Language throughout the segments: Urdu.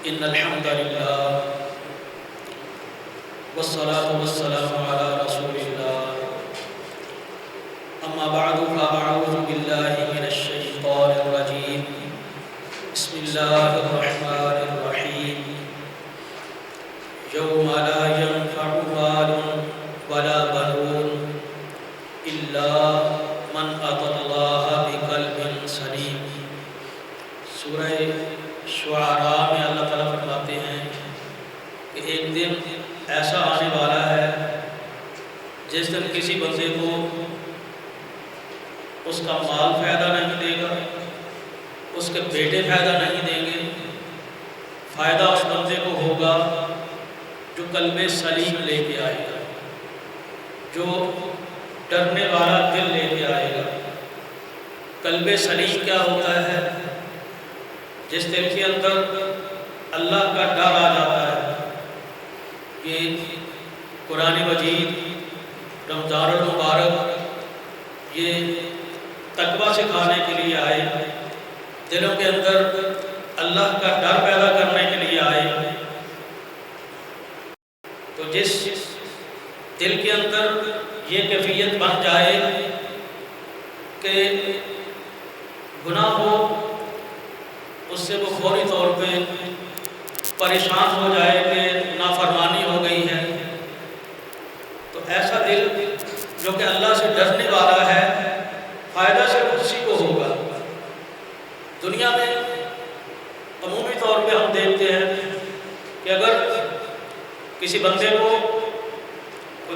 إن الحمد لله والصلاة والسلام على رسول الله أما بعد فأعوذ بالله من الشيطان الرجيم بسم الله الرحمن الرحيم يوم لا ينفع مال ولا بنون إلا من أتى الله بقلب سليم۔ سورہ شعراء میں اللہ تعالیٰ فرماتے ہیں کہ ایک دن ایسا آنے والا ہے جس دن کسی بندے کو اس کا مال فائدہ نہیں دے گا، اس کے بیٹے فائدہ نہیں دیں گے، فائدہ اس بندے کو ہوگا جو قلب سلیم لے کے آئے گا، جو ڈرنے والا دل لے کے آئے گا۔ قلب سلیم کیا ہوتا ہے؟ جس دل کے اندر اللہ کا ڈر آ جاتا ہے۔ یہ قرآن مجید رمضان المبارک یہ تقویٰ سکھانے کے لیے آئے، دلوں کے اندر اللہ کا ڈر پیدا کرنے کے لیے آئے۔ تو جس دل کے اندر یہ کیفیت بن جائے کہ گناہ ہو اس سے وہ فوری طور پہ پریشان ہو جائے کہ نافرمانی ہو گئی ہے، تو ایسا دل جو کہ اللہ سے ڈرنے والا ہے فائدہ صرف اسی کو ہوگا۔ دنیا میں عمومی طور پہ ہم دیکھتے ہیں کہ اگر کسی بندے کو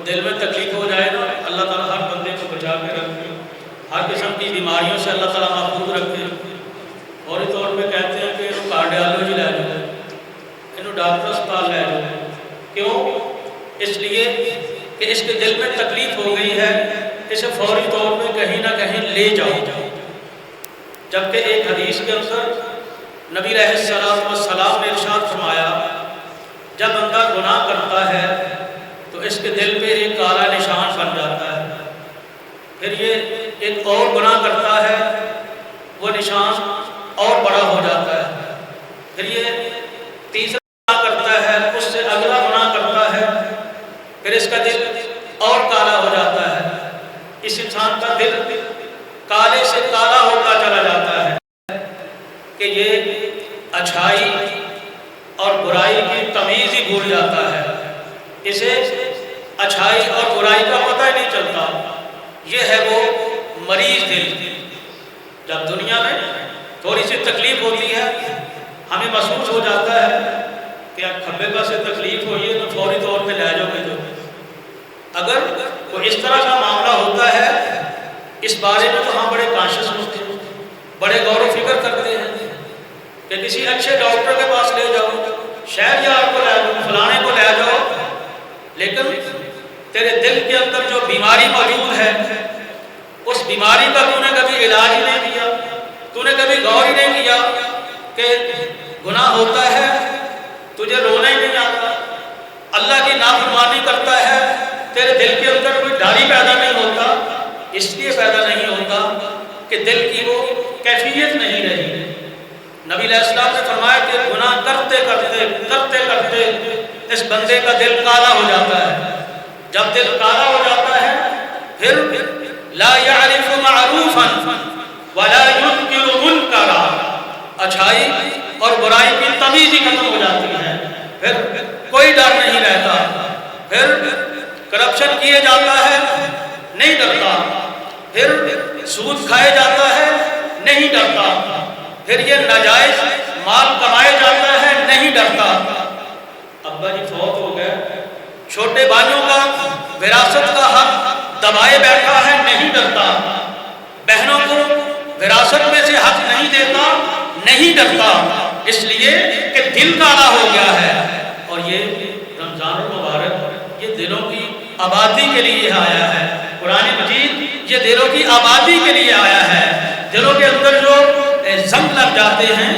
دل میں تکلیف ہو جائے نا، اللہ تعالیٰ ہر بندے کو بچا کے رکھے، ہر قسم کی بیماریوں سے اللہ تعالیٰ محفوظ رکھے، فوری طور پہ کہتے ہیں کہ انہوں کارڈیالوجی لے جاؤ، انہوں ڈاکٹر اسپتال لے جاؤ۔ کیوں؟ اس لیے کہ اس کے دل میں تکلیف ہو گئی ہے، اسے فوری طور پہ کہیں نہ کہیں لے جاؤ۔ جبکہ ایک حدیث کے اندر نبی علیہ السلام نے ارشاد فرمایا جب بندہ گناہ کرتا ہے تو اس کے دل پہ ایک کالا نشان بن جاتا ہے، پھر یہ ایک اور گناہ کرتا ہے، وہ نشان اور بڑا ہو جاتا ہے، پھر یہ تیسرا گناہ کرتا ہے، اس سے اگلا گناہ کرتا ہے، پھر اس کا دل اور کالا ہو جاتا ہے۔ اس انسان کا دل کالے سے کالا ہوتا چلا جاتا ہے کہ یہ اچھائی اور برائی کی تمیز ہی بھول جاتا ہے، اسے اچھائی اور برائی کا پتہ ہی نہیں چلتا۔ یہ ہے وہ مریض دل۔ جب دنیا میں تھوڑی سی تکلیف ہوتی ہے ہمیں محسوس ہو جاتا ہے کہ کھمبے پر سے تکلیف ہوئی ہے تو فوری طور پہ لے جاؤ گے۔ اگر کوئی اس طرح کا معاملہ ہوتا ہے اس بارے میں تو ہم بڑے کانشیس ہوتے ہیں، بڑے غور و فکر کرتے ہیں کہ کسی اچھے ڈاکٹر کے پاس لے جاؤ، شہر یار کو لے جاؤ، فلانے کو لے جاؤ، لیکن تیرے دل کے اندر جو بیماری موجود ہے اس بیماری کا تو نے کبھی علاج ہی نہیں کیا، تو نے کبھی غور ہی نہیں کیا کہ گناہ ہوتا ہے تجھے رونا ہی نہیں آتا، اللہ کی نافرمانی کرتا ہے تیرے دل کے اندر کوئی ڈاری پیدا نہیں ہوتا، اس لیے پیدا نہیں ہوتا کہ دل کی وہ کیفیت نہیں رہی۔ نبی علیہ السلام نے فرمایا کہ گناہ کرتے کرتے اس بندے کا دل کالا ہو جاتا ہے۔ جب دل کالا ہو جاتا ہے پھر لا يعرف معروفا ولا ينكر منکرا، اچھائی اور برائی کی تمیز ہی ختم ہو جاتی ہے، پھر کوئی ڈر نہیں رہتا، پھر کرپشن کیے جاتا ہے نہیں ڈرتا، پھر سود کھائے جاتا ہے نہیں ڈرتا، پھر یہ ناجائز مال کمائے جاتا ہے نہیں ڈرتا۔ ابا جی فوت ہو گئے، چھوٹے بھائیوں کا وراثت کا حق دبائے بیٹھا ہے نہیں ڈرتا، بہنوں کو وراثت میں سے حق نہیں دیتا نہیں ڈرتا، اس لیے کہ دل کالا ہو گیا ہے۔ اور یہ رمضان المبارک یہ دلوں کی آبادی کے لیے آیا ہے، قرآن مجید یہ دلوں کی آبادی کے لیے آیا ہے۔ دلوں کے اندر جو زنگ لگ جاتے ہیں،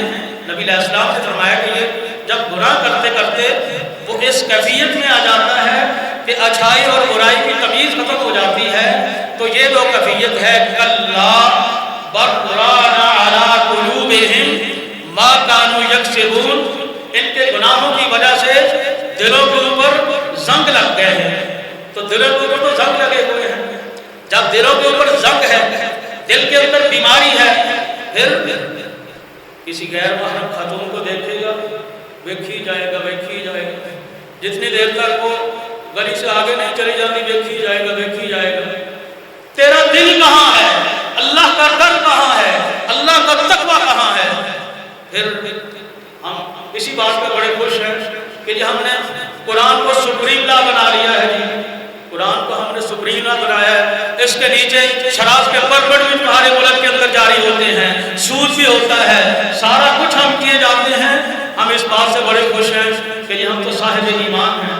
نبی علیہ السلام نے فرمایا کہ یہ جب گناہ کرتے کرتے وہ اس کیفیت میں آ جاتا ہے کہ اچھائی اور برائی کی تمیز ختم ہو جاتی ہے، تو یہ وہ کیفیت ہے کلا بر قرآن علی قلوبہم ما کانوا یکسبون، ان کے لگ گئے ہیں، تو دلوں کے اوپر تو زنگ لگے ہوئے ہیں۔ جب دلوں کے اوپر زنگ ہے، دل کے اندر بیماری ہے، پھر کسی غیر محرم خاتون کو دیکھے گا، ویکھی جائے گا، ویکھی جائے گا، جتنی دیر تک وہ گلی سے آگے نہیں چلی جاتی ویکھی جائے گا، ویکھی جائے گا۔ تیرا دل کہاں ہے؟ اللہ کا ڈر کہاں ہے؟ اللہ کا تقویٰ کہاں ہے؟ پھر ہم اسی بات پہ بڑے خوش ہیں کہ جی ہم نے قرآن کو سپریم لا بنا لیا ہے، جی قرآن کو ہم نے سپریم لا بنایا ہے۔ اس کے نیچے شراب کے پرپٹ بھی تمہارے ملک کے اندر جاری ہوتے ہیں، سود بھی ہوتا ہے، سارا کچھ ہم کیے جاتے ہیں۔ ہم اس بات سے بڑے خوش ہیں کہ جی ہم تو صاحب ایمان ہیں۔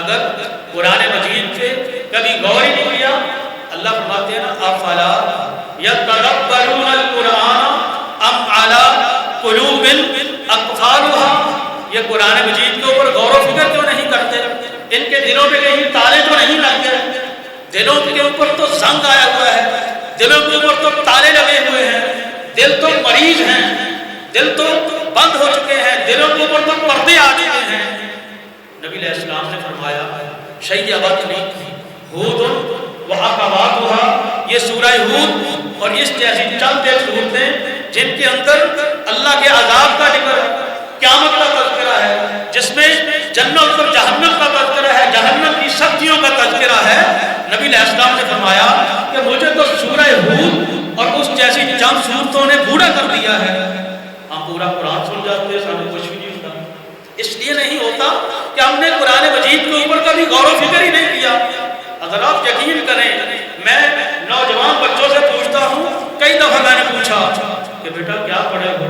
اگر قرآن مجید پہ کبھی غور ہی نہیں کیا، اللہ فرماتے ہیں نا افلا یتدبرون القرآن ام علی قلوب اقفالها، یہ قرآن مجید کے اوپر غور و فکر کیوں نہیں کرتے؟ ان کے دلوں پہ کہیں تالے تو نہیں لگ گئے؟ دلوں کے اوپر تو زنگ آیا ہوا ہے، دلوں کے اوپر تو تالے لگے ہوئے ہیں، دل تو مریض ہیں، دل تو بند ہو چکے ہیں، دلوں کے اوپر تو پردے آ چکے ہیں۔ نبی علیہ السلام نے فرمایا شیبتنی ہود وعقباتها، یہ سورہ ہود اور اس جیسی چند ایک صورتیں جن کے اندر اللہ کے عذاب کا ذکر ہے، قیامت کا تذکرہ ہے، جس میں جنت اور جہنم کا تذکرہ ہے، جہنم کی سختیوں کا تذکرہ ہے۔ نبی علیہ السلام نے فرمایا کہ مجھے تو سورہ ہود اور اس جیسی چند صورتوں نے بوڑھا کر دیا ہے۔ ہم پورا قرآن سن جاتے ہیں، ہمیں کچھ بھی نہیں ہوتا۔ اس لیے نہیں ہوتا کہ ہم نے قرآن مجید کے اوپر کبھی غور و فکر ہی نہیں کیا۔ اگر آپ یقین کریں، میں نوجوان بچوں سے پوچھتا ہوں، کئی دفعہ میں نے پوچھا کہ بیٹا کیا پڑھے ہو،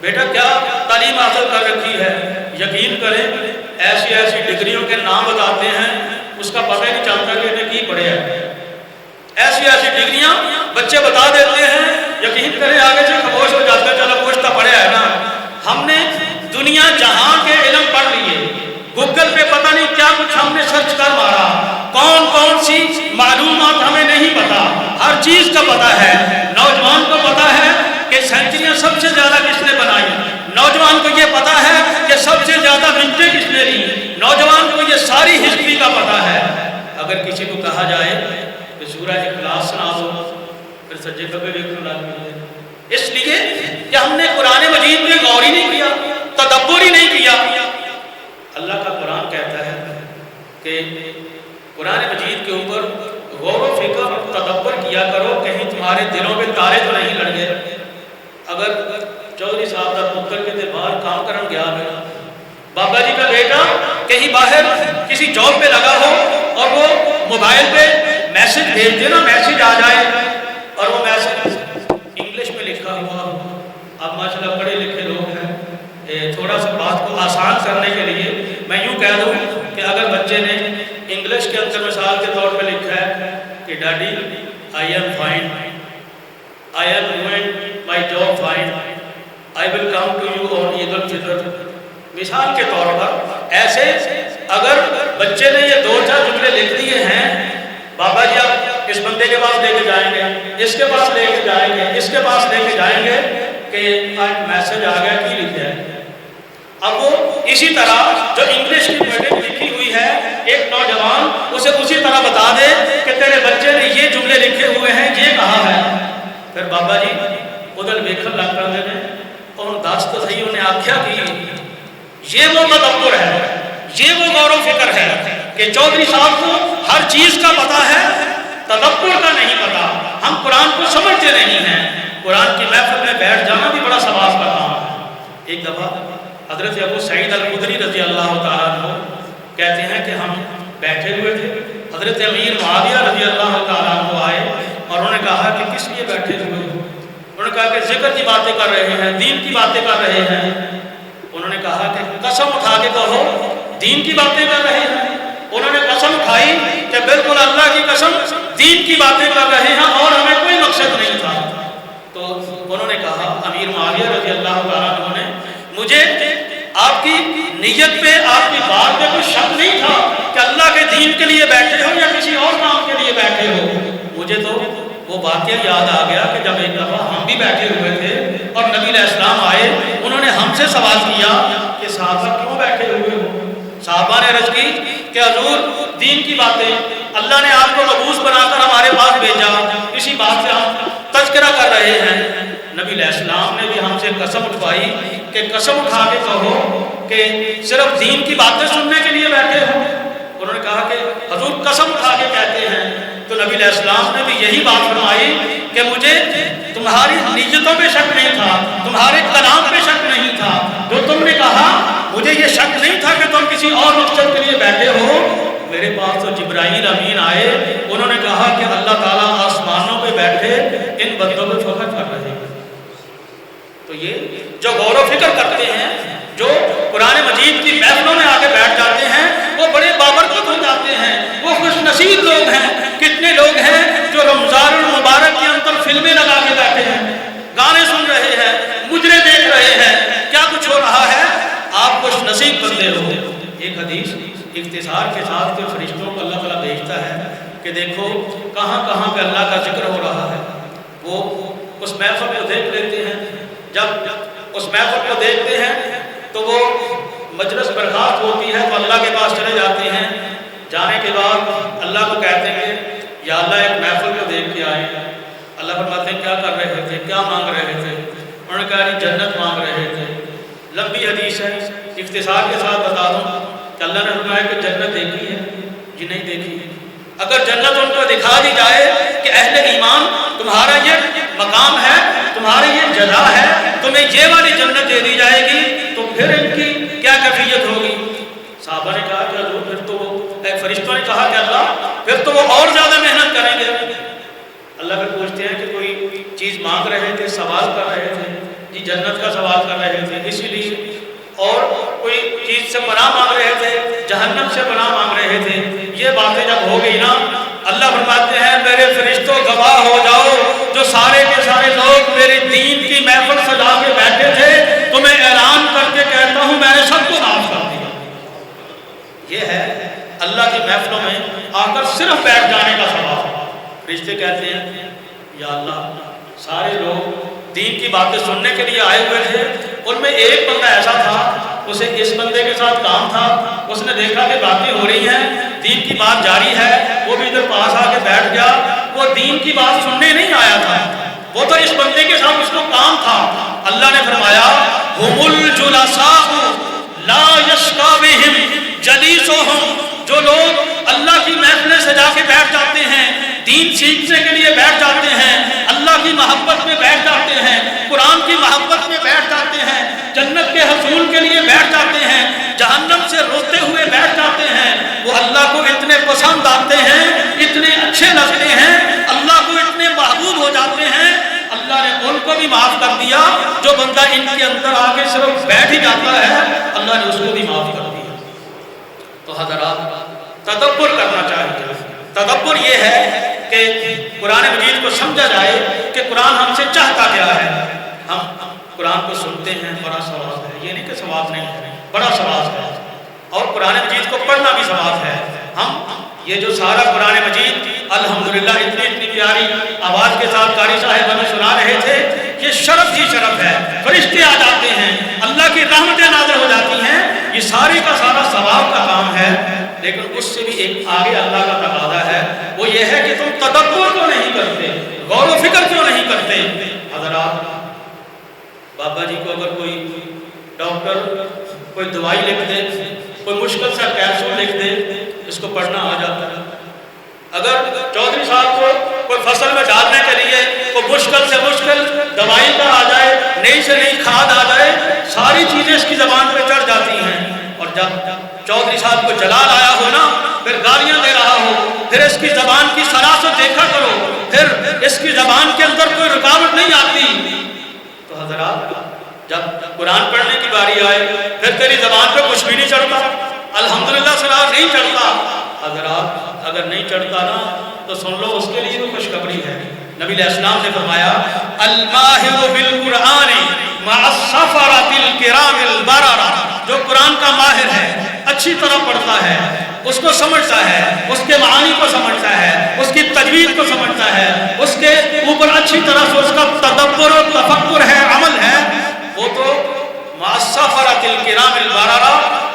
بیٹا کیا تعلیم حاصل کر رکھی ہے؟ یقین کریں ایسی ایسی ڈگریوں کے نام بتاتے ہیں، اس کا پتہ ہی نہیں چلتا کہ انہیں کی پڑھے ہے۔ ایسی ایسی ڈگریاں بچے بتا دیتے ہیں، یقین کریں آگے سے خاموش ہو جاتے ہیں، چلو کچھ تو پڑھے ہے نا۔ ہم نے دنیا جہاں کے علم پڑھ لیے، گوگل پہ پتہ نہیں کیا کچھ ہم نے سرچ کر مارا، کون کون سی معلومات ہمیں نہیں پتا، ہر چیز کا پتہ ہے۔ نوجوان کو پتہ ہے کہ سینچریاں سب سے زیادہ کس نے بنائی، نوجوان کو یہ پتہ ہے کہ سب سے زیادہ منٹیں کس نے لی، نوجوان کو یہ ساری ہسٹری کا پتہ ہے۔ اگر کسی کو کہا جائے کہ سورہ اخلاص سنا دو، پھر سجدے پہ دیکھنے لگے۔ اس لیے کہ ہم نے قرآن مجید میں غور ہی نہیں کیا، تدبر ہی نہیں کیا۔ اللہ کا قرآن کہتا ہے کہ قرآن مجید کے اوپر غور و فکر اور تدبر کیا کرو، کہیں تمہارے دلوں پہ تالے تو نہیں لڑ گئے۔ اگر چودھری صاحب کا پتر کے باہر کام کرن گیا ہے، بابا جی کا بیٹا کہیں باہر کسی جاب پہ لگا ہو اور وہ موبائل پہ میسج بھیج دے نا، میسج آ جائے اور وہ میسج انگلش میں لکھا ہوا، آپ ماشاءاللہ پڑھے لکھے لوگ ہیں، تھوڑا سا بات کو آسان کرنے کے لیے میں یوں کہہ دوں کہ اگر بچے نے انگلش کے اندر مثال کے طور پہ لکھا ہے کہ daddy I am fine, I am doing my job fine, I will come to you on Eid al-Fitr, مثال کے طور پر ایسے اگر بچے نے یہ دو چار جملے لکھ دیے ہیں، بابا جی آپ اس بندے کے پاس لے کے جائیں گے، اس کے پاس لے کے جائیں گے، اس کے پاس لے کے جائیں گے کہ آج میسج آ گیا کی لکھا ہے۔ اب وہ اسی طرح جو انگلش کی ورڈنگ لکھی ہوئی ہے، ایک نوجوان اسے اسی طرح بتا دے کہ تیرے بچے نے یہ جملے لکھے ہوئے ہیں، یہ کہا ہے، پھر بابا جی ادھر ویکھن لگ پڑتے ہیں اور دس تو صحیح انہیں آکھیا کی، یہ وہ تدبر ہے، یہ وہ غور و فکر ہے کہ چودھری صاحب کو ہر چیز کا پتہ ہے، تدبر کا نہیں پتہ۔ ہم قرآن کو سمجھتے نہیں ہیں، قرآن کی محفل میں بیٹھ جانا بھی بڑا ثواب کا کام ہے۔ ایک دفعہ حضرت ابو سعید الخدری رضی اللہ تعالیٰ عنہ کہتے ہیں کہ ہم بیٹھے ہوئے تھے، حضرت امیر معاویہ رضی اللہ تعالیٰ عنہ آئے اور انہوں نے کہا کہ کس لیے بیٹھے ہوئے ہو؟ انہوں نے کہا کہ ذکر کی باتیں کر رہے ہیں، دین کی باتیں کر رہے ہیں۔ انہوں نے کہا کہ قسم اٹھا کے کہو دین کی باتیں کر رہے ہیں؟ انہوں نے قسم اٹھائی کہ بالکل اللہ کی قسم دین کی باتیں کر رہے ہیں اور ہمیں کوئی مقصد نہیں تھا۔ تو انہوں نے کہا امیر معاویہ رضی اللہ تعالیٰ عنہ نے، مجھے آپ کی نیت پہ، آپ کی بات پہ کوئی شک نہیں تھا کہ اللہ کے دین کے لیے بیٹھے ہو یا کسی اور کام کے لیے بیٹھے ہو۔ مجھے تو وہ واقعہ یاد آ گیا کہ جب ایک دفعہ ہم بھی بیٹھے ہوئے تھے اور نبی علیہ السلام آئے، انہوں نے ہم سے سوال کیا کہ صحابہ کیوں بیٹھے ہوئے ہو؟ صحابہ نے عرض کی کہ حضور دین کی باتیں اللہ نے آپ کو مبعوث بنا کر ہمارے پاس بھیجا، اسی بات سے ہم تذکرہ کر رہے ہیں۔ نبی علیہ السلام نے بھی ہم سے قسم اٹھوائی کہ قسم اٹھا کے کہو کہ صرف دین کی باتیں سننے کے لیے بیٹھے ہو؟ انہوں نے کہا کہ حضور قسم اٹھا کے کہتے ہیں۔ تو نبی علیہ السلام نے بھی یہی بات فرمائی کہ مجھے تمہاری نیتوں پہ شک نہیں تھا، تمہارے کلام پہ شک نہیں تھا، جو تم نے کہا مجھے یہ شک نہیں تھا کہ تم کسی اور مقصد کے لیے بیٹھے ہو۔ میرے پاس تو جبرائیل امین آئے، انہوں نے کہا کہ اللہ تعالیٰ آسمانوں پہ بیٹھے ان بندوں پہ فخر کر رہے ہیں۔ تو یہ جو غور و فکر کرتے ہیں، جو قرآن مجید کی محفلوں میں آ کے بیٹھ جاتے ہیں، وہ بڑے بابرکت ہو جاتے ہیں، وہ خوش نصیب لوگ ہیں۔ کتنے لوگ ہیں جو رمضان المبارک کے اندر فلمیں لگا کے بیٹھے ہیں، گانے سن رہے ہیں، مجرے دیکھ رہے ہیں، کیا کچھ ہو رہا ہے؟ آپ خوش نصیب بندے ہو۔ ایک حدیث اختصار کے ساتھ کے فرشتوں کو اللہ تعالیٰ بھیجتا ہے کہ دیکھو کہاں کہاں پہ اللہ کا ذکر ہو رہا ہے، وہ اس محفل کو دیکھ لیتے ہیں۔ جب اس محفل کو دیکھتے ہیں تو وہ مجلس برخاست ہوتی ہے تو اللہ کے پاس چلے جاتے ہیں۔ جانے کے بعد اللہ کو کہتے ہیں یا اللہ ایک محفل کو دیکھ کے آئے۔ اللہ فرماتے ہیں کیا کر رہے تھے، کیا مانگ رہے تھے؟ انہوں نے کہا جنت مانگ رہے تھے۔ لمبی حدیث ہے، اختصار کے ساتھ بتا دوں کہ اللہ نے فرمایا کہ جنت دیکھی ہے؟ جی نہیں دیکھی۔ اگر جنت ان کو دکھا دی جائے کہ اہل ایمان تمہارا یہ مقام ہے، تمہاری یہ جزا ہے، تمہیں یہ والی جنت دے دی جائے گی، تو پھر ان کی کیا کیفیت ہوگی؟ صحابہ نے کہا کہ حضور پھر تو فرشتوں نے کہا کہ اللہ پھر تو وہ اور زیادہ محنت کریں گے۔ اللہ پھر پوچھتے ہیں کہ کوئی چیز مانگ رہے تھے، سوال کر رہے تھے؟ جی جنت کا سوال کر رہے تھے، اسی لیے۔ اور کوئی چیز سے پناہ مانگ رہے تھے، جہنم سے پناہ مانگ رہے تھے۔ یہ باتیں جب ہو گئی نا، اللہ فرماتے ہیں میرے فرشتوں گواہ ہو جاؤ، جو سارے کے سارے لوگ میری دین کی محفل سجا کے بیٹھے تھے، تو میں اعلان کر کے کہتا ہوں میں نے سب کو معاف کر دیا۔ یہ ہے اللہ کی محفلوں میں آ کر صرف بیٹھ جانے کا ثواب۔ فرشتے کہتے ہیں یا اللہ سارے لوگ دین کی باتیں سننے کے لیے آئے ہوئے تھے، ان میں ایک بندہ ایسا تھا، اسے اس بندے کے ساتھ کام تھا، اس نے دیکھا کہ باتیں ہو رہی ہیں، دین کی بات جاری ہے، وہ بھی ادھر پاس آ کے بیٹھ گیا۔ وہ دین کی بات سننے نہیں آیا تھا، وہ تو اس بندے کے ساتھ اس کو کام تھا۔ اللہ نے فرمایا ہم الجلساء لا یشقی بہم جلیسہم، جو لوگ اللہ کی محفلیں سجا کے بیٹھ جاتے ہیں، دین سیکھنے کے لیے بیٹھ جاتے ہیں، اللہ کی محبت میں بیٹھ جاتے ہیں، قرآن کی محبت میں بیٹھ جاتے ہیں، جنت کے حصول کے لیے بیٹھ جاتے ہیں، جہنم سے روتے ہوئے بیٹھ جاتے ہیں، وہ اللہ کو اتنے پسند آتے ہیں، اتنے اچھے لگتے ہیں، اللہ کو اتنے محبوب ہو جاتے ہیں، اللہ نے ان کو بھی معاف کر دیا۔ جو بندہ ان کے اندر آ کے صرف بیٹھ ہی جاتا ہے، اللہ نے اس کو بھی معاف کر دیا۔ تو حضرات تدبر کرنا چاہیے۔ تدبر یہ ہے کہ قرآن مجید کو سمجھا جائے کہ قرآن ہم سے چاہتا کیا ہے۔ ہم قرآن کو سنتے ہیں، بڑا ثواب ہے، یہ نہیں کہ ثواب نہیں ہے، بڑا ثواب ہے، اور قرآن مجید کو پڑھنا بھی ثواب ہے۔ ہم یہ جو سارا قرآن مجید الحمدللہ اتنی پیاری آواز کے ساتھ قاری صاحب ہمیں سنا رہے تھے، یہ شرف ہی شرف ہے، فرشتے آ جاتے ہیں، اللہ کی رحمتیں نازل ہو جاتی ہیں، یہ سارے کا سارا ثواب کا کام ہے۔ لیکن اس سے بھی ایک آگے اللہ کا تقاضا ہے، وہ یہ ہے کہ تم تدبر کیوں نہیں کرتے، غور و فکر کیوں نہیں کرتے۔ حضرات بابا جی کو اگر کوئی ڈاکٹر کوئی دوائی لکھ دے، کوئی مشکل سا کیپسول لکھ دے، اس کو پڑھنا آ جاتا ہے۔ اگر چودھری صاحب کو کوئی فصل میں ڈالنے کے لیے کوئی مشکل سے مشکل دوائی کا آ جائے، نئی سے نئی کھاد آ جائے، ساری چیزیں اس کی زبان پہ چڑھ جاتی ہیں۔ اور جب چودھری صاحب کو جلال آیا ہو نا، پھر گالیاں دے رہا ہو، پھر اس کی زبان کی سراست دیکھا کرو، پھر اس کی زبان کے اندر کوئی رکاوٹ نہیں آتی۔ تو حضرات جب قرآن پڑھنے کی باری آئے، پھر تیری زبان پہ کچھ بھی نہیں چڑھتا، الحمدللہ سراغ نہیں چڑھتا۔ حضرات اگر نہیں چڑھتا نا تو سن لو اس کے لیے بھی خوشخبری ہے۔ نبی علیہ السلام نے فرمایا الماہر بالقرآن مع السفرۃ الکرام البررہ، جو قرآن کا ماہر ہے، اچھی طرح پڑھتا ہے، اس کو سمجھتا ہے، اس کے معانی کو سمجھتا ہے، اس کی تجوید کو سمجھتا ہے، اس کے اوپر اچھی طرح سے اس کا تدبر و تفکر ہے، عمل ہے، وہ تو مع السفرۃ الکرام البررہ،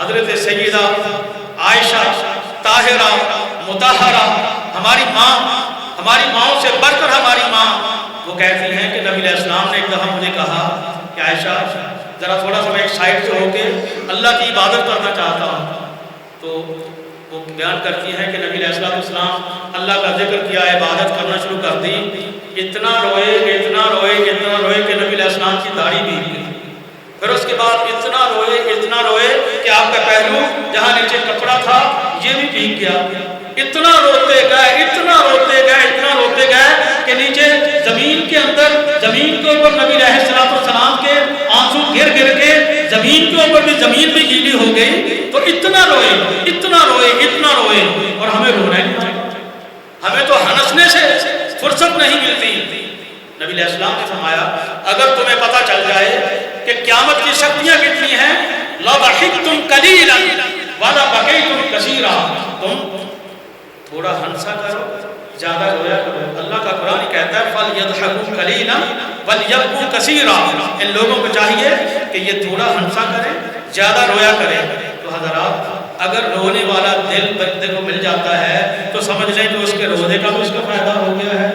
حضرت سیدہ عائشہ طاہرہ مطہرہ ہماری ماؤں سے بڑھ کر ہماری ماں، وہ کہتی ہیں کہ نبی علیہ السلام نے ایک دفعہ مجھے کہا کہ عائشہ ذرا تھوڑا سا میں ایک سائڈ پہ ہو کے اللہ کی عبادت کرنا چاہتا ہوں. تو وہ بیان کرتی ہیں کہ نبی علیہ السلام اللہ کا ذکر کیا، عبادت کرنا شروع کر دی. اتنا روئے کہ نبی علیہ السلام کی داڑھی بھیگ گئی. پھر اس کے بعد اتنا روئے کہ آپ کا پہلو جہاں نیچے کپڑا تھا یہ بھی بھیگ گیا. اتنا روتے گئے کہ نیچے زمین کے اوپر نبی علیہ السلام کے آنسو گر کے زمین کے اوپر بھی زمین بھی گیلی ہو گئی. تو اتنا روئے اور ہمیں رونا نہیں چاہیے، ہمیں تو ہنسنے سے فرصت نہیں ملتی. نبی علیہ السلام نے فرمایا اگر تمہیں پتہ چل جائے کہ قیامت کی شکتیاں کتنی ہیں، لَضَحِكْتُمْ قَلِيلًا وَلَبَكَيْتُمْ كَثِيرًا، تم تھوڑا ہنسا کرو، زیادہ رویا کرو. اللہ کا قرآن کہتا ہے فَلْيَضْحَكُوا قَلِيلًا وَلْيَبْكُوا كَثِيرًا. ان لوگوں کو چاہیے کہ یہ تھوڑا ہنسا کریں، زیادہ رویا کریں. تو حضرات اگر رونے والا دل بندے کو مل جاتا ہے تو سمجھ لیں کہ اس کے رونے کا بھی اس کو فائدہ ہو گیا ہے،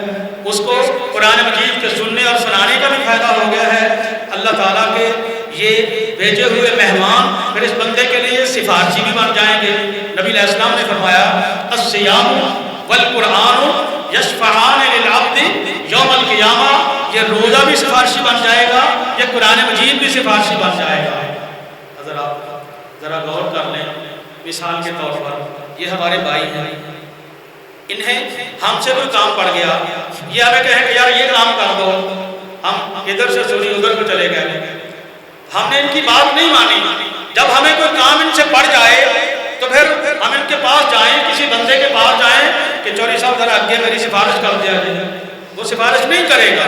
اس کو قرآن مجید کے سننے اور سنانے کا بھی فائدہ ہو گیا ہے. اللہ تعالیٰ کے یہ بھیجے ہوئے مہمان پھر اس بندے کے لیے سفارشی بھی بن جائیں گے. نبی علیہ السلام نے فرمایا الصیام والقرآن یشفعان للعبد یوم القیامہ، یہ روزہ بھی سفارشی بن جائے گا، یہ قرآن مجید بھی سفارشی بن جائے گا. حضرات ذرا غور کر لیں، مثال کے طور پر یہ ہمارے بھائی ہیں، انہیں ہم سے کوئی کام پڑ گیا، یہ ہمیں کہیں کہ یار یہ کام کر دو، ہم ادھر سے سنی ادھر کو چلے گئے، ہم نے ان کی بات نہیں مانی. جب ہمیں کوئی کام ان سے پڑ جائے تو پھر ہم ان کے پاس جائیں، کسی بندے کے پاس جائیں کہ چوری صاحب ذرا آگے میری سفارش کر دیا جائے، وہ سفارش نہیں کرے گا،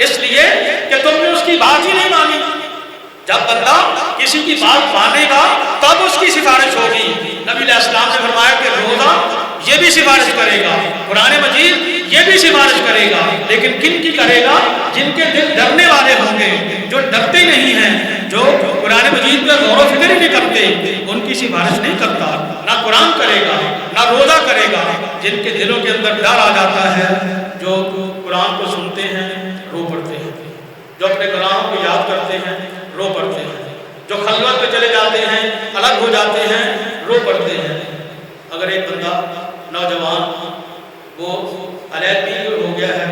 اس لیے کہ تم نے اس کی بات ہی نہیں مانی. جب بندہ کسی کی بات مانے گا تب اس کی سفارش ہوگی. نبی علیہ السلام نے فرمایا کہ روزہ یہ بھی سفارش کرے گا، قرآن مجید یہ بھی سفارش کرے گا، لیکن کن کی کرے گا؟ جن کے دل ڈرنے والے ہوں گے، جو ڈرتے نہیں ہیں، جو قرآن مجید پر غور و فکر ہی نہیں کرتے، ان کی سفارش نہیں کرتا. نہ قرآن کرے گا نہ روزہ کرے گا. جن کے دلوں کے اندر ڈر آ جاتا ہے، جو قرآن کو سنتے ہیں رو پڑتے ہیں، جو اپنے کلام کو یاد کرتے ہیں رو پڑتے ہیں، جو خلوت پہ چلے جاتے ہیں الگ ہو جاتے ہیں رو پڑتے ہیں. اگر ایک بندہ نوجوان وہ علیحدگی ہو گیا ہے،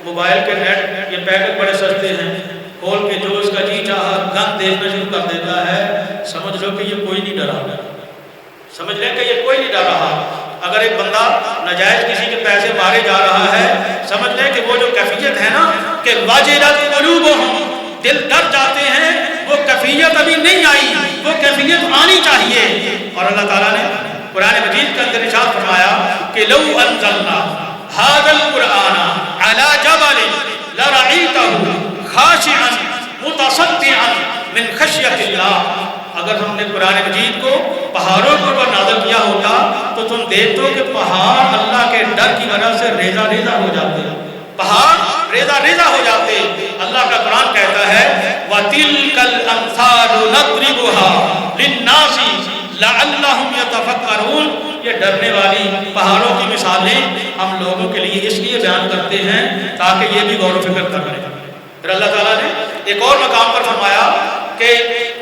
موبائل کے نیٹ یہ پیکٹ بڑے سستے ہیں، کھول کے جو اس کا جی چاہا گند دیکھنا شروع کر دیتا ہے، سمجھ لو کہ یہ کوئی نہیں ڈرا، سمجھ لیں کہ یہ کوئی نہیں ڈر رہا. اگر ایک بندہ ناجائز کسی کے پیسے مارے جا رہا ہے، سمجھ لیں کہ وہ جو کیفیت ہے نا کہ واجلت قلوبہم، دل ڈر جاتے ہیں، وہ کیفیت ابھی نہیں آئی، وہ کیفیت آنی چاہیے. اور اللہ تعالیٰ نے قرآن مجید کے اندر ارشاد فرمایا کہ لو انزلنا ھذا القرآن علی جبل لرأیتہ خاشعا متصدعا من خشیۃ اللہ. اگر ہم نے قرآن مجید کو پہاڑوں کے اوپر نازل کیا ہوتا تو تم دیکھتے ہو کہ پہاڑ اللہ کے ڈر کی وجہ سے ریزہ ریزہ ہو جاتے، پہاڑ ریزہ ریزہ ہو جاتے. اللہ کا قرآن کہتا ہے وَتِلْكَ الْأَمْثَالُ نَضْرِبُهَا لِلنَّاسِ لَعَلَّهُمْ يَتَفَكَّرُونَ. یہ ڈرنے والی پہاڑوں کی مثالیں ہم لوگوں کے لیے اس لیے بیان کرتے ہیں تاکہ یہ بھی غور و فکر کر لیں. پھر اللہ تعالیٰ نے ایک اور مقام پر فرمایا کہ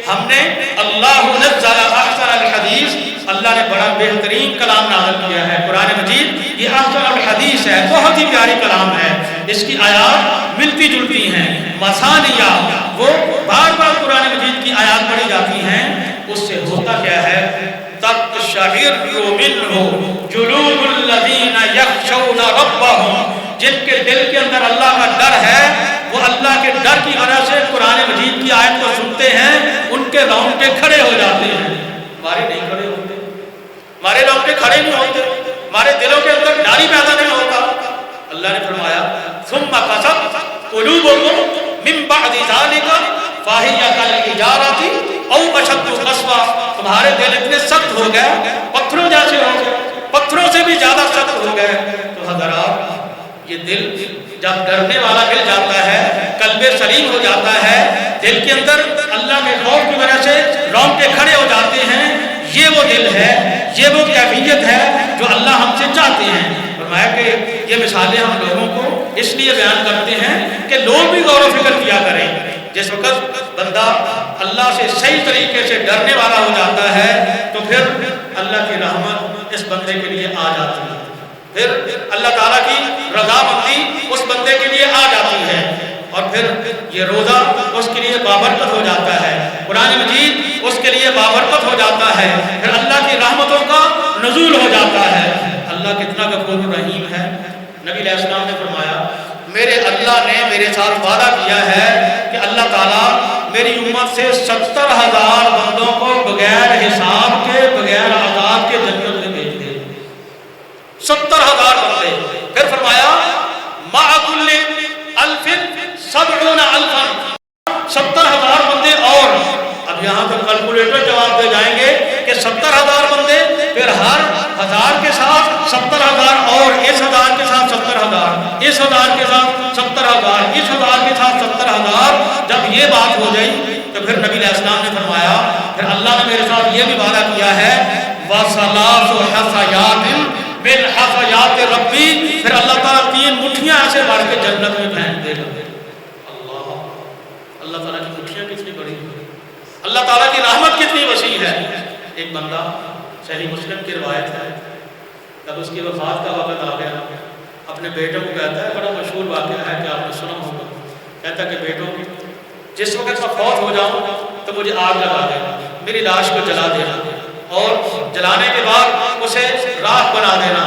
ہم نے اللہ نزل احسن الحدیث، اللہ نے بڑا بہترین کلام نازل کیا ہے. قرآن مجید یہ احسن الحدیث ہے، بہت ہی پیاری کلام ہے. اس کی آیات ملتی جلتی ہیں، مثانیہ وہ بار بار قرآن مجید کی آیات پڑھی جاتی ہیں. اس سے ہوتا کیا ہے؟ تقشعر منہ جلود الذین یخشون ربہم، جن کے دل کے اندر اللہ کا ڈر ہے، وہ اللہ کے ڈر کی وجہ سے قرآن مجید کی آیت کو سنتے ہیں، ان کے رونگٹے کھڑے ہو جاتے ہیں. ہمارے نہیں کھڑے ہوتے، ہمارے رونگٹے کھڑے نہیں ہوتے، ہمارے دلوں کے اندر ڈر ہی پیدا نہیں ہوتا. اللہ نے فرمایا ثم قست قلوبکم من بعد ذلک فہی کالحجارۃ او اشد قسوہ. تمہارے دل اتنے سخت ہو گئے، پتھروں جیسے ہو گئے، پتھروں سے بھی زیادہ سخت ہو گئے. تو حضرات یہ دل جب ڈرنے والا مل جاتا ہے، قلب سلیم ہو جاتا ہے، دل کے اندر اللہ کے خوف کی وجہ سے رونگٹے کھڑے ہو جاتے ہیں. یہ وہ دل ہے، یہ وہ کیفیت ہے جو اللہ ہم سے چاہتے ہیں۔ فرمایا کہ یہ مثالیں ہم لوگوں کو اس لیے بیان کرتے ہیں کہ لوگ بھی غور و فکر کیا کریں۔ جس وقت بندہ اللہ سے صحیح طریقے سے ڈرنے والا ہو جاتا ہے تو پھر اللہ کی رحمت اس بندے کے لیے آ جاتی ہے، پھر اللہ تعالیٰ کی رضامندی اس بندے کے لیے آ جاتی ہے، اور پھر یہ روزہ اس کے لیے بابرکت ہو جاتا ہے، قرآن مجید اس کے لیے بابرکت ہو جاتا ہے، پھر اللہ کی رحمتوں کا نزول ہو جاتا ہے۔ اللہ کتنا غفور رحیم ہے۔ نبی علیہ السلام نے فرمایا میرے اللہ نے میرے ساتھ وعدہ کیا ہے کہ اللہ تعالیٰ میری امت سے 70,000 بندوں کو بغیر حساب کے بغیر عذاب کے جنت میں بھیج دے۔ 70,000 بندے۔ پھر فرمایا مع کل الف 70,000 70,000 بندے، اور اب یہاں تو کیلکولیٹر جواب دے جائیں گے کہ 70,000 بندے، پھر ہر 1000 کے ساتھ 70,000، اور اس 1000 کے ساتھ 70,000، اس 1000 کے ساتھ 70,000، اس 1000 کے ساتھ 70,000۔ جب یہ بات ہو گئی تو پھر نبی علیہ السلام نے فرمایا پھر اللہ نے میرے ساتھ یہ بھی وعدہ کیا ہے وَثَلَاثُ حَثَيَاتٍ مِنْ حَثَيَاتِ رَبِّي، پھر اللہ تعالیٰ 3 مٹھیاں ایسے بڑھ کے جنت میں پھینک دے گا۔ اللہ تعالیٰ کی مٹھیاں کتنی بڑی ہیں، اللہ تعالیٰ کی رحمت کتنی وسیع ہے۔ ایک بندہ، صحیح مسلم کی روایت ہے، جب اس کی وفات کا وقت آ گیا اپنے بیٹوں کو کہتا ہے، بڑا مشہور واقعہ ہے کہ آپ نے سنا ہوگا، کہتا کہ بیٹوں جس وقت میں فوت ہو جاؤں تو مجھے آگ لگا دینا، میری لاش کو جلا دینا، اور جلانے کے بعد اسے راکھ بنا دینا،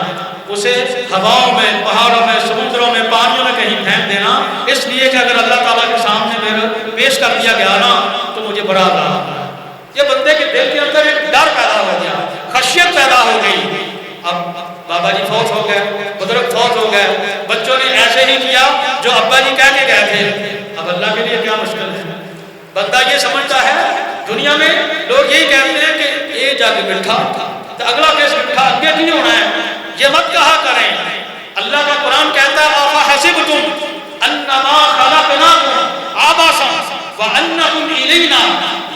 اسے ہواؤں میں، پہاڑوں میں، سمندروں میں، پانیوں میں کہیں پھینک دینا، اس لیے کہ اگر اللہ تعالیٰ کے سامنے میرے پیش کر دیا گیا نا تو مجھے بڑا عذاب ہے۔ یہ بندے کے دل کے اندر ایک ڈر پیدا ہو گیا، خشیت پیدا ہو گئی۔ اب بابا جی فوت ہو گئے، بزرگ فوت ہو گئے، بچوں نے ایسے ہی کیا جو ابا جی کہہ کے گئے تھے، اب اللہ کے لیے کیا مشکل ہے۔ بندہ یہ سمجھتا ہے، دنیا میں لوگ یہی کہتے ہیں کہ یہ جگ مٹھا تو اگلا کیس مٹھا آگے نہیں ہونا ہے، یہ مت کہا کریں۔ اللہ کا قرآن کہتا ہے أَفَحَسِبْتُمْ أَنَّمَا خَلَقْنَاكُمْ عَبَثًا وَأَنَّكُمْ إِلَيْنَا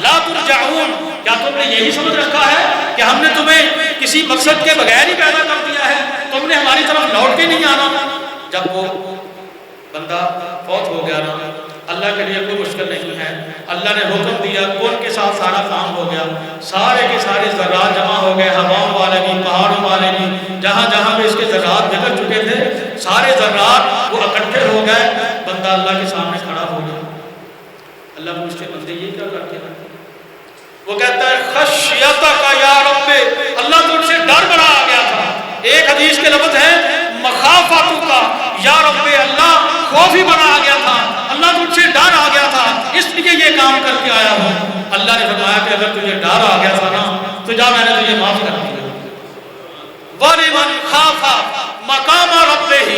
لَا تُرْجَعُونَ، کیا تم نے یہی سمجھ رکھا ہے کہ ہم نے تمہیں کسی مقصد کے بغیر ہی پیدا کر دیا ہے، تم نے ہماری طرف لوٹ کے نہیں آنا۔ جب وہ بندہ فوت ہو گیا نا، اللہ کے لیے کوئی مشکل نہیں ہے، اللہ نے حکم دیا، کون کے ساتھ سارا کام ہو گیا، سارے کے سارے ذرات جمع ہو گئے، ہواؤں والے بھی، پہاڑوں والے بھی، جہاں جہاں پہ اس کے ذرات بکھر چکے تھے سارے ذرات وہ اکٹھے ہو گئے، بندہ اللہ کے سامنے کھڑا ہو گیا۔ اللہ پوچھتے بندے یہ کیا کرتے ہیں؟ وہ کہتا ہے خشیتک یا رب، اللہ تجھ سے ڈر بڑا آ گیا تھا۔ ایک حدیث کے لفظ ہے مخافتک یا رب، اللہ خوف ہی بڑا آ گیا تھا، اللہ تجھ سے ڈر آ گیا تھا، اس لیے یہ کام کر کے آیا ہوں۔ اللہ نے فرمایا کہ اگر تجھے ڈر آ گیا تھا نا تو جا، میں نے تجھے معاف کر دیا۔ وَلِمَنْ خَافَ مَقَامَ رَبِّهِ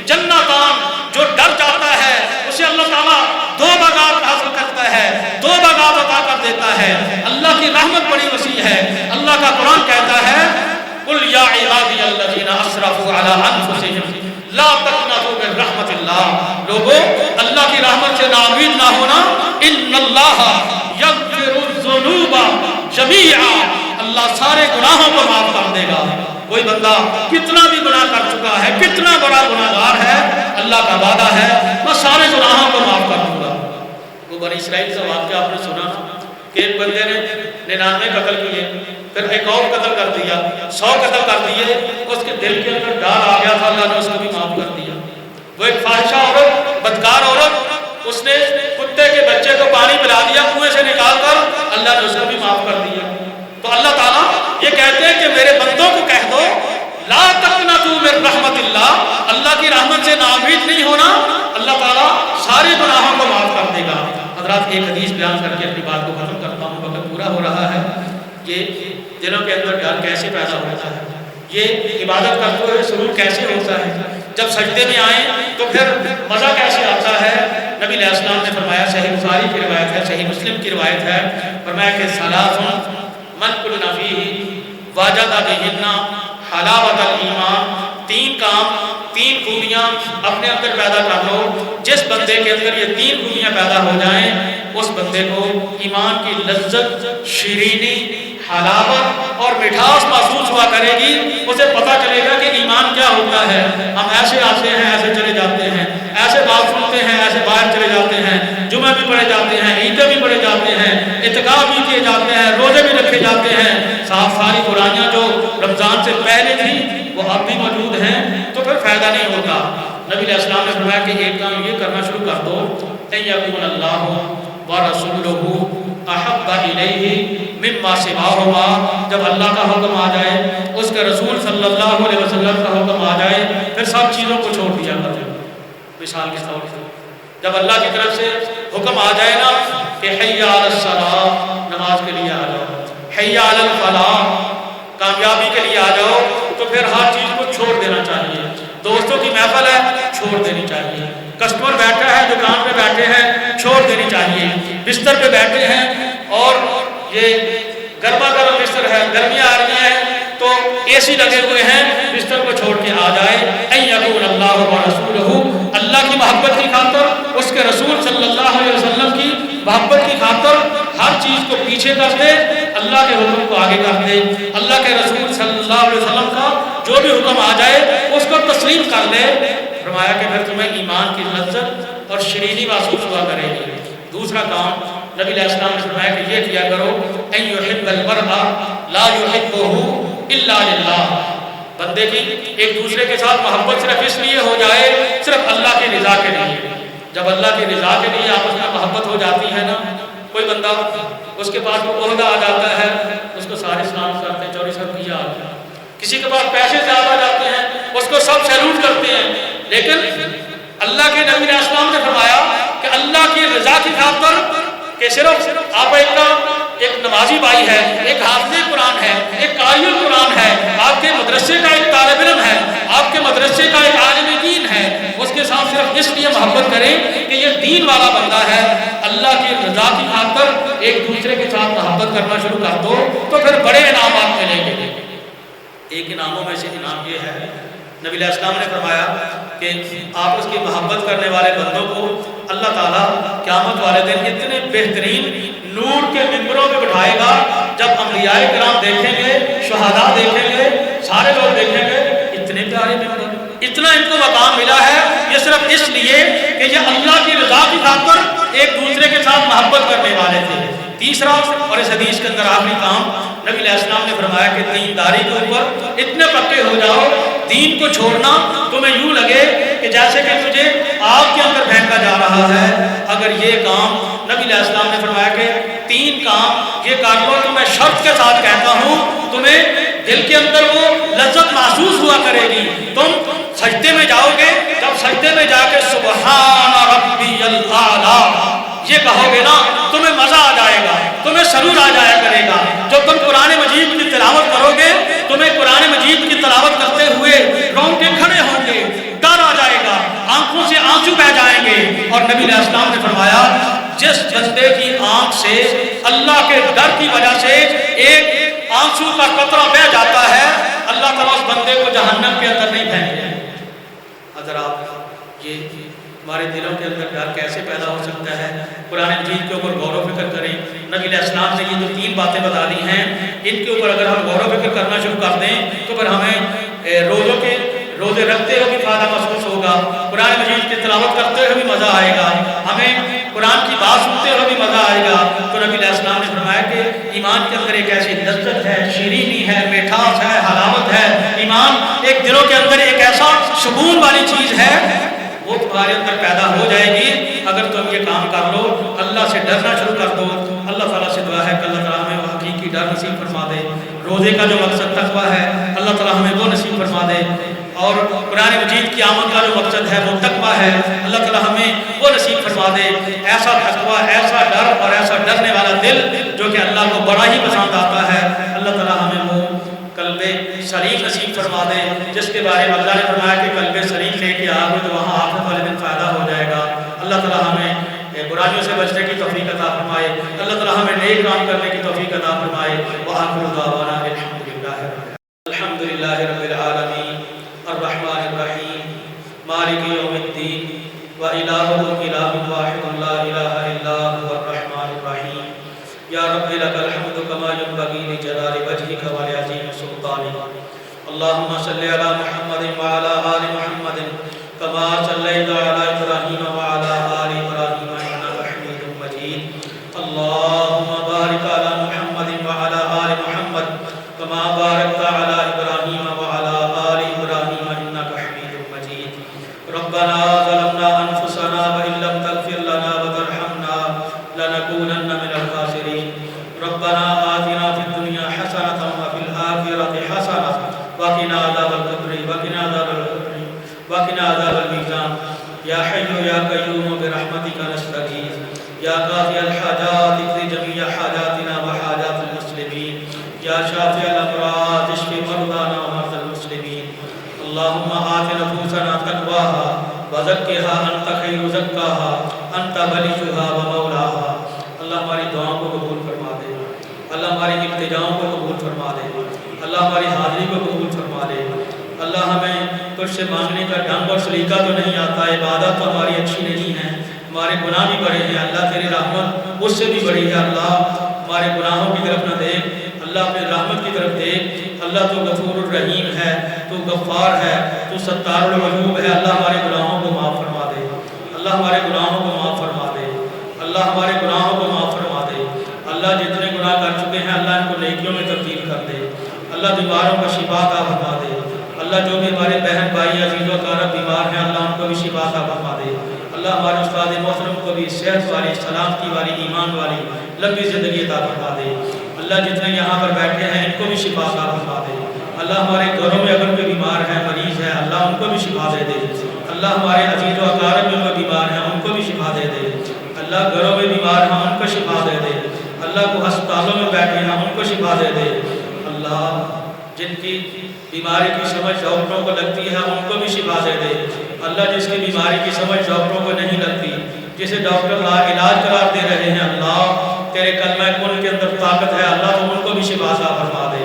جَنَّتَانِ، جو ڈر جاتا ہے اسے اللہ تعالیٰ 2 باغات حاصل کرتا ہے، 2 باغات عطا کر دیتا ہے۔ اللہ کی رحمت بڑی وسیع ہے۔ اللہ کا قرآن کہتا ہے قُلْ يَا عِبَادِيَ الَّذِينَ أَسْرَفُوا عَلَىٰ أَنفُسِهِمْ لَا تَقْنَطُوا مِن رَحْمَتِ اللَّهِ، لوگوں اللہ کی رحمت سے نا امید نہ ہونا، إِنَّ اللَّهَ يَغْفِرُ الذُّنُوبَ جَمِيعًا، اللہ سارے گناہوں کو معاف کر دے گا۔ کوئی بندہ کتنا بھی گناہ کر چکا ہے، کتنا بڑا گناہگار ہے، اللہ کا وعدہ ہے میں سارے گناہوں کو معاف کر دوں گا۔ وہ بنی اسرائیل کا واقعہ آپ نے سنا کہ ایک بندے نے 99 قتل کیے، پھر ایک اور قتل کر دیا، 100 قتل کر دیے، اس کے دل کے اندر ڈر آ گیا تھا، اللہ نے اس کو بھی معاف کر دیا۔ وہ ایک فاحشہ عورت، بدکار عورت، اس نے کتے کے بچے کو پانی پلا دیا کنویں سے نکال کر، اللہ نے اس کو بھی معاف کر دیا۔ تو اللہ تعالیٰ یہ کہتے ہیں کہ میرے بندوں کو کہہ دو لا تقنطوا من رحمت اللہ، اللہ کی رحمت سے ناامید نہیں ہونا، اللہ تعالیٰ سارے گناہوں کو معاف کر دے گا۔ حضرات ایک حدیث بیان کر کے اپنی بات کو ختم کرتا ہوں، وقت پورا ہو رہا ہے۔ یہ دلوں کے اندر ڈر کیسے پیدا ہوتا ہے، یہ عبادت کرتے ہوئے سرور کیسے ہوتا ہے، جب سجدے میں آئیں تو پھر مزہ کیسے آتا ہے۔ نبی علیہ السلام نے فرمایا، صحیح بخاری کی روایت ہے، صحیح مسلم کی روایت ہے، فرمایا کہ ثلاث من کن فیہ وجد بہن حلاوت الایمان، 3 کام، 3 خوبیاں اپنے اندر پیدا کر لو، جس بندے کے اندر یہ 3 خوبیاں پیدا ہو جائیں اس بندے کو ایمان کی لذت، شیرینی، حلاوت اور مٹھاس محسوس ہوا کرے گی، اسے پتہ چلے گا کہ ایمان کیا ہوتا ہے۔ ہم ایسے آتے ہیں، ایسے چلے جاتے ہیں، ایسے بات سنتے ہیں، ایسے باہر چلے جاتے ہیں، جمعہ بھی پڑھے جاتے ہیں، عیدیں بھی پڑھے جاتے ہیں، اعتکاف بھی کیے جاتے ہیں، روزے بھی رکھے جاتے ہیں، ساری برائیاں جو رمضان سے پہلے تھی وہ اب بھی موجود ہیں، تو پھر فائدہ نہیں ہوگا۔ نبی علیہ السلام نے فرمایا کہ ایک کام یہ کرنا شروع کر دو، ان یکون اللہ ورسولہ احب الیہ مما سواہما، جب اللہ کا حکم آ جائے، اس کے رسول صلی اللہ علیہ وسلم کا حکم آ جائے، پھر سب چیزوں کو چھوڑ دیا کرو۔ مثال کے طور پر جب اللہ کی طرف سے حکم آ جائے نا کہ حی علی الصلاۃ، نماز کے لیے آ جاؤ، حی علی الفلاح، کامیابی کے لیے آ جاؤ، تو پھر ہر چیز کو چھوڑ دینا چاہیے۔ دوستوں کی محفل ہے، چھوڑ دینی چاہیے۔ کسٹمر بیٹھا ہے، دکان پہ بیٹھے ہیں، چھوڑ دینی چاہیے۔ بستر پہ بیٹھے ہیں اور یہ گرما گرم بستر ہے، گرمیاں آ رہی ہیں تو اے سی لگے ہوئے ہیں، بستر کو چھوڑ کے آ جائے۔ ان یکون اللہ ورسولہ، اللہ کی محبت کی خاطر، اس کے رسول صلی اللہ علیہ وسلم کی محبت کی خاطر ہر چیز کو پیچھے کر دے، اللہ کے حکم کو آگے کر دے، اللہ کے رسول صلی اللہ علیہ وسلم کا جو بھی حکم آ جائے اس کو تسلیم کر دے۔ فرمایا کہ پھر تمہیں ایمان کی لذت اور شیرینی محسوس ہوا کرے گی۔ دوسرا کام نبی علیہ السلام نے فرمایا کہ یہ کیا کرو، ان یحب المرء لا یحبہ الا للہ، بندے کی ایک دوسرے کے ساتھ محبت صرف اس لیے ہو جائے، صرف اللہ کی رضا کے لیے۔ جب اللہ کی رضا کے لیے آپس میں محبت ہو جاتی ہے نا، کوئی بندہ اس کے پاس وہ عہدہ آ جاتا ہے، اس کو سارے سلام کرتے ہیں، چوری صاحب کیا، کسی کے پاس پیسے زیادہ آ جاتے ہیں، اس کو سب سیلوٹ کرتے ہیں، لیکن اللہ کے نبی علیہ السلام نے فرمایا کہ اللہ کی رضا کی خاطر کہ صرف آپ ایک نمازی بھائی ہے، ایک حافظ قرآن ہے، ایک قاری القرآن ہے، آپ کے مدرسے کا ایک طالب علم ہے، آپ کے مدرسے کا ایک عالم دین ہے، اس کے ساتھ صرف اس لیے محبت کریں کہ یہ دین والا بندہ ہے، اللہ کی رضا کی خاطر ایک دوسرے کے ساتھ محبت کرنا شروع کر دو، تو پھر بڑے انعامات ملیں گے۔ ایک انعاموں میں سے انعام یہ ہے، نبی علیہ السلام نے فرمایا کہ آپس کی محبت کرنے والے بندوں کو اللہ تعالیٰ قیامت والے دن اتنے بہترین نور کے ممبروں پہ بٹھائے گا، جب انبیاء کرام دیکھیں گے، شہداء دیکھیں گے، سارے لوگ دیکھیں گے، اتنے پیارے ممبر، اتنا ان کو مقام ملا ہے، یہ صرف اس لیے کہ یہ اللہ کی رضا کی خاطر ایک دوسرے کے ساتھ محبت کرنے والے تھے۔ تیسرا اور اس حدیث کے اندر آخری کام، نبی علیہ السلام نے فرمایا کہ دینداری کے اوپر اتنے پکے ہو جاؤ، دین کو چھوڑنا تمہیں یوں لگے کہ جیسے کہ تجھے آگ کے اندر پھینکا جا رہا ہے۔ اگر یہ کام، نبی علیہ السلام نے فرمایا کہ 3 کام یہ کر لو تو میں شرط کے ساتھ کہتا ہوں تمہیں دل کے اندر وہ لذت محسوس ہوا کرے گی۔ تم سجدے میں جاؤ گے، جب سجدے میں جا کے سبحان ربی الاعلی یہ کہو گے نا، تمہیں مزہ آ جائے گا، تمہیں سرور آ جایا کرے گا۔ جب تم قرآن مجید کی تلاوت کرو گے، تمہیں قرآن مجید کی تلاوت کرتے ہوئے رونگٹے کھڑے ہوں گے، ڈر آ جائے گا، آنکھوں سے آنسو بہ جائیں گے۔ اور نبی علیہ السلام نے فرمایا جس بندے کی آنکھ سے اللہ کے ڈر کی وجہ سے ایک آنسو کا قطرہ بہ جاتا ہے، اللہ تعالیٰ اس بندے کو جہنم کے اندر نہیں پھینکے۔ اگر آپ یہ ہمارے دلوں کے اندر ڈر کیسے پیدا ہو سکتا ہے، قرآن مجید کے اوپر غور و فکر کریں۔ نبی علیہ السلام نے یہ جو 3 باتیں بتا دی ہیں، ان کے اوپر اگر ہم غور و فکر کرنا شروع کر دیں تو پھر ہمیں روزے رکھتے ہوئے بھی فائدہ محسوس ہوگا، قرآن مجید کی تلاوت کرتے ہوئے بھی مزہ آئے گا، ہمیں قرآن کی بات سنتے ہوئے بھی مزہ آئے گا۔ تو نبی علیہ السلام نے فرمایا کہ ایمان کے اندر ایک ایسی لذت ہے، شیرینی ہے، مٹھاس ہے، حلاوت ہے، ایمان ایک دلوں کے اندر ایک ایسا سکون والی چیز ہے، وہ تمہارے اندر پیدا ہو جائے گی اگر تم یہ کام کر لو، اللہ سے ڈرنا شروع کر دو۔ اللہ تعالیٰ سے دعا ہے کہ اللہ تعالیٰ ہمیں وہ حقیقی ڈر نصیب فرما دے۔ روزے کا جو مقصد تقویٰ ہے، اللہ تعالیٰ ہمیں وہ نصیب فرما دے، اور قرآن مجید کی آمد کا جو مقصد ہے وہ تقویٰ ہے، اللہ تعالیٰ ہمیں وہ نصیب فرما دے۔ ایسا تقویٰ، ایسا ڈر اور ایسا ڈرنے والا دل جو کہ اللہ کو بڑا ہی پسند آتا ہے، اللہ تعالیٰ ہمیں وہ قلب سلیم نصیب فرما دے، جس کے بارے میں اللہ نے فرمایا کہ قلب سلیم لے کے آگے تو وہاں آخرت والے دن فائدہ ہو جائے گا۔ اللہ تعالیٰ ہمیں برائیوں سے بچنے کی توفیق عطا فرمائے، اللہ تعالیٰ ہمیں نیک کام کرنے کی توفیق عطا فرمائے۔ وآخر دعوانا الحمد للہ رب العالمین الرحمن الرحیم مالک یوم الدین وإلہکم الہ واحد لا الہ الا هو الرحمن الرحیم۔ یا رب لک الحمد کما ینبغی لجلال اللهم صل على محمد وعلى آل محمد كما صليت على إبراهيم وعلى آل إبراهيم إنك حميد مجيد اللهم بارك على محمد وعلى آل محمد كما باركت على إبراهيم وعلى آل إبراهيم إنك حميد مجيد ربنا ظلمنا أنفسنا وإن لم تغفر لنا وترحمنا لنكونن من الخاسرين ربنا آتنا في الدنيا حسنة وفي الآخرة حسنة وقنا عذاب القبر وقنا عذاب الميزان يا حي يا قيوم برحمتك نستغيث يا قاضي الحاجات اقض جميع حاجاتنا وحاجات المسلمين يا شافي الأمراض اشف مرضانا ومرضى المسلمين اللهم آت نفوسنا تقواها وزكها أنت خير زكاها أنت وليها ومولاها اللہ ہماری دعاؤں کو قبول فرما دے اللہ ہماری التجاؤں کو قبول فرما دے اللہ ہماری حاضری کو قبول فرما دے اللہ ہمیں کچھ سے مانگنے کا ڈھنگ اور سلیقہ تو نہیں آتا عبادت تو ہماری اچھی نہیں ہے ہمارے گناہ بھی بڑے ہیں اللہ تیری رحمت اس سے بھی بڑی ہے اللہ ہمارے گناہوں کی طرف نہ دیکھ اللہ اپنے رحمت کی طرف دیکھ اللہ تو غفور الرحیم ہے تو غفار ہے تو ستار العیوب ہے اللہ ہمارے گناہوں کو معاف فرما دے اللہ ہمارے گناہوں کو معاف فرما دے اللہ ہمارے گناہوں کو معاف فرما دے اللہ جتنے گناہ کر چکے ہیں اللہ ان کو نیکیوں میں تبدیل کر دے اللہ بیماروں کا شفا عطا فرما دے اللہ جو بھی ہمارے بہن بھائی عزیز و اقارب بیمار ہیں اللہ ان کو بھی شفا عطا فرما دے اللہ ہمارے استاد محترم کو بھی صحت والی سلامتی والی ایمان والی لمبی زندگی عطا فرما دے اللہ جتنے یہاں پر بیٹھے ہیں ان کو بھی شفا عطا فرما دے اللہ ہمارے گھروں میں اگر کوئی بیمار ہے مریض ہے اللہ ان کو بھی شفا دے دے اللہ ہمارے عزیز و اقارب جو بیمار ہیں ان کو بھی شفا دے دے اللہ گھروں میں بیمار ہیں ان کو شفا دے دے اللہ کو ہسپتالوں میں بیٹھے ہیں ان کو شفا دے دے اللہ جن کی بیماری کی سمجھ ڈاکٹروں کو لگتی ہے ان کو بھی شفا دے دے اللہ جس کی بیماری کی سمجھ ڈاکٹروں کو نہیں لگتی جسے ڈاکٹر علاج قرار دے رہے ہیں اللہ تیرے کلمہ کن کے اندر طاقت ہے اللہ تو ان کو بھی شفا عطا فرما دے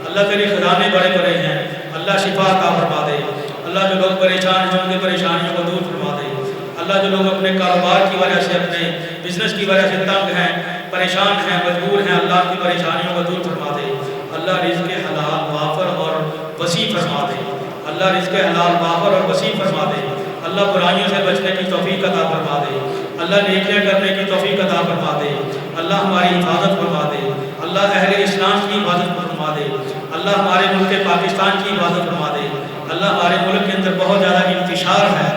اللہ تیرے خزانے بڑے بڑے ہیں اللہ شفا عطا فرما دے اللہ جو لوگ پریشان ہیں ان کی پریشانیوں کو دور فرما دے اللہ جو لوگ اپنے کاروبار کی وجہ سے اپنے بزنس کی وجہ سے تنگ ہیں پریشان ہیں مجبور ہیں اللہ کی پریشانیوں کو دور فرما دے اللہ رزق حلال وافر اور وسیع فرما دے اللہ رزق حلال وافر اور وسیع فرما دے اللہ برائیوں سے بچنے کی توفیق عطا فرما دے اللہ نیکیاں کرنے کی توفیق عطا فرما دے اللہ ہماری حفاظت فرما دے اللہ اہل اسلام کی حفاظت فرما دے اللہ ہمارے ملک پاکستان کی حفاظت فرما دے اللہ ہمارے ملک کے اندر بہت زیادہ انتشار ہے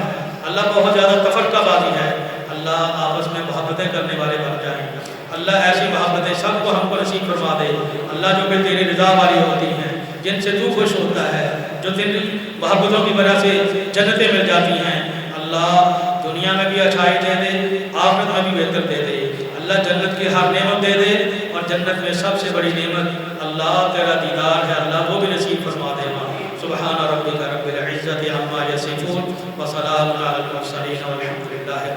اللہ بہت زیادہ تفرقہ بازی ہے اللہ آپس میں محبتیں کرنے والے بن جائیں اللہ ایسی محبتیں سب کو ہم کو نصیب فرما دے اللہ جو کہ تیری رضا والی ہوتی ہیں جن سے تو خوش ہوتا ہے جو تیری محبتوں کی وجہ سے جنتیں مل جاتی ہیں اللہ دنیا میں بھی اچھائی دے دے آخرت میں بھی بہتر دے دے اللہ جنت کی ہر نعمت دے دے اور جنت میں سب سے بڑی نعمت اللہ تیرا دیدار ہے